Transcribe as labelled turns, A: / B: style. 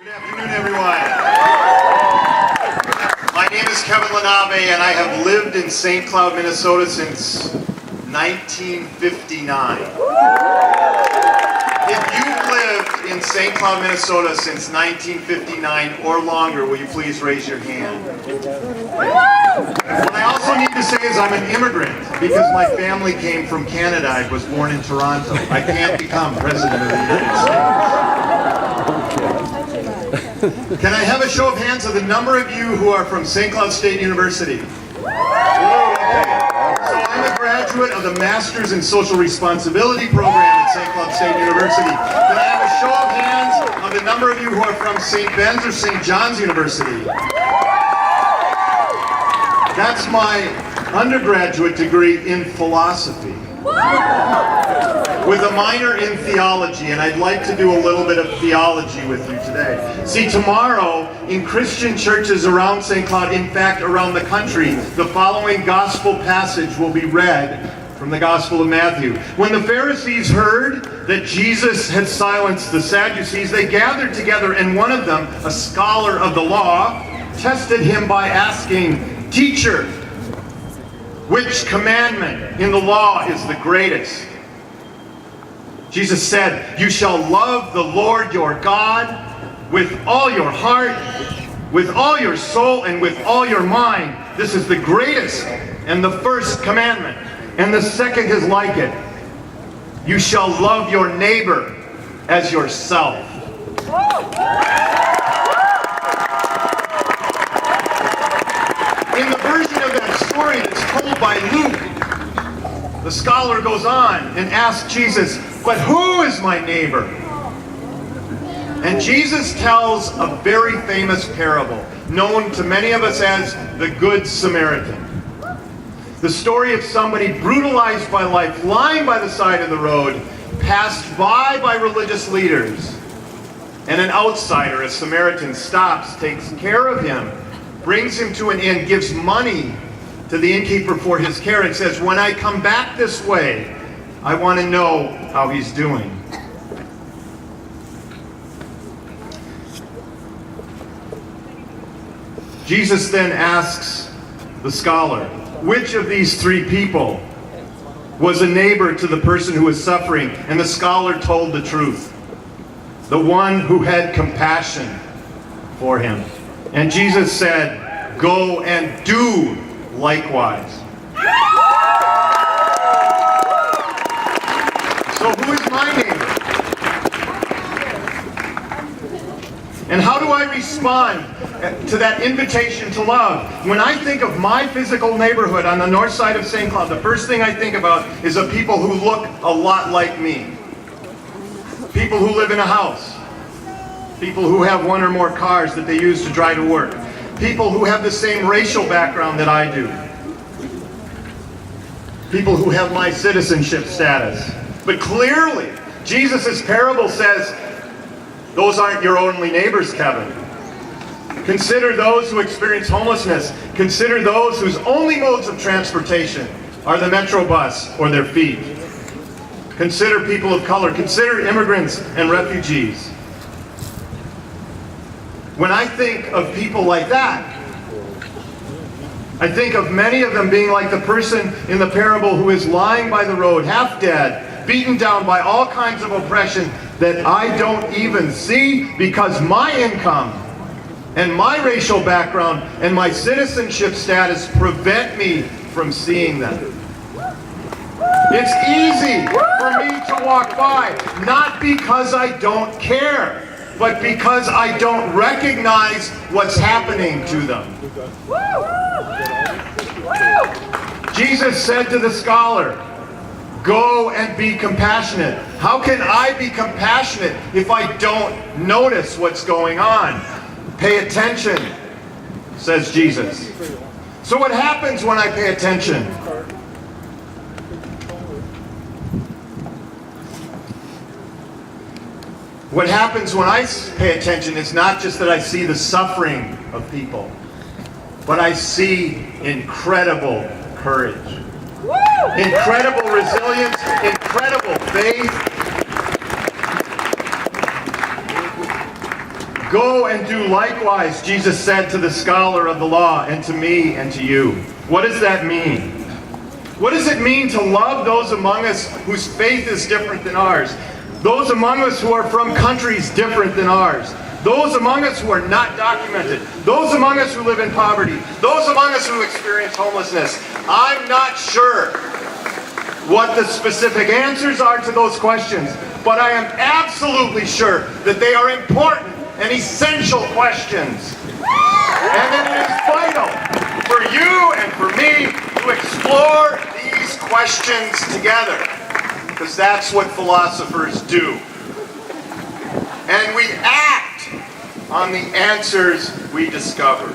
A: Good afternoon, everyone. My name is LaNave, and I have lived in St. Cloud, Minnesota since 1959. If you've lived in St. Cloud, Minnesota since 1959 or longer, will you please raise your hand? What I also need to say is I'm an immigrant because my family came from Canada. I was born in Toronto. I can't become president of the United States. Can I have a show of hands of the number of you who are from St. Cloud State University? Okay. So I'm a graduate of the Masters in Social Responsibility program at St. Cloud State University. Can I have a show of hands of the number of you who are from St. Ben's or St. John's University? That's my undergraduate degree in philosophy, with a minor in theology, and I'd like to do a little bit of theology with you today. See, tomorrow, in Christian churches around St. Cloud, in fact, around the country, the following gospel passage will be read from the Gospel of Matthew. When the Pharisees heard that Jesus had silenced the Sadducees, they gathered together, and one of them, a scholar of the law, tested him by asking, "Teacher, which commandment in the law is the greatest?" Jesus said, "You shall love the Lord your God with all your heart, with all your soul, and with all your mind. This is the greatest and the first commandment. And the second is like it. You shall love your neighbor as yourself." In the version of that story that's told by Luke, the scholar goes on and asks Jesus, "But who is my neighbor?" And Jesus tells a very famous parable, known to many of us as the Good Samaritan. The story of somebody brutalized by life, lying by the side of the road, passed by religious leaders. And an outsider, a Samaritan, stops, takes care of him, brings him to an inn, gives money to the innkeeper for his care, and says, "When I come back this way, I want to know how he's doing." Jesus then asks the scholar, which of these three people was a neighbor to the person who was suffering? And the scholar told the truth. The one who had compassion for him. And Jesus said, "Go and do likewise." So who is my neighbor? And how do I respond to that invitation to love? When I think of my physical neighborhood on the north side of St. Cloud, the first thing I think about is of people who look a lot like me. People who live in a house. People who have one or more cars that they use to drive to work. People who have the same racial background that I do. People who have my citizenship status. But clearly, Jesus' parable says, those aren't your only neighbors, Kevin. Consider those who experience homelessness. Consider those whose only modes of transportation are the metro bus or their feet. Consider people of color. Consider immigrants and refugees. When I think of people like that, I think of many of them being like the person in the parable who is lying by the road, half dead, beaten down by all kinds of oppression that I don't even see because my income and my racial background and my citizenship status prevent me from seeing them. It's easy for me to walk by, not because I don't care, but because I don't recognize what's happening to them. Jesus said to the scholar, "Go and be compassionate." How can I be compassionate if I don't notice what's going on? Pay attention, says Jesus. So what happens when I pay attention? What happens when I pay attention is not just that I see the suffering of people, but I see incredible courage, incredible resilience, incredible faith, Go and do likewise, Jesus said to the scholar of the law, and to me and to you. What does that mean? What does it mean to love those among us whose faith is different than ours? Those among us who are from countries different than ours? Those among us who are not documented? Those among us who live in poverty? Those among us who experience homelessness? I'm not sure what the specific answers are to those questions, but I am absolutely sure that they are important and essential questions. And that it is vital for you and for me to explore these questions together, because that's what philosophers do. And we act on the answers we discover.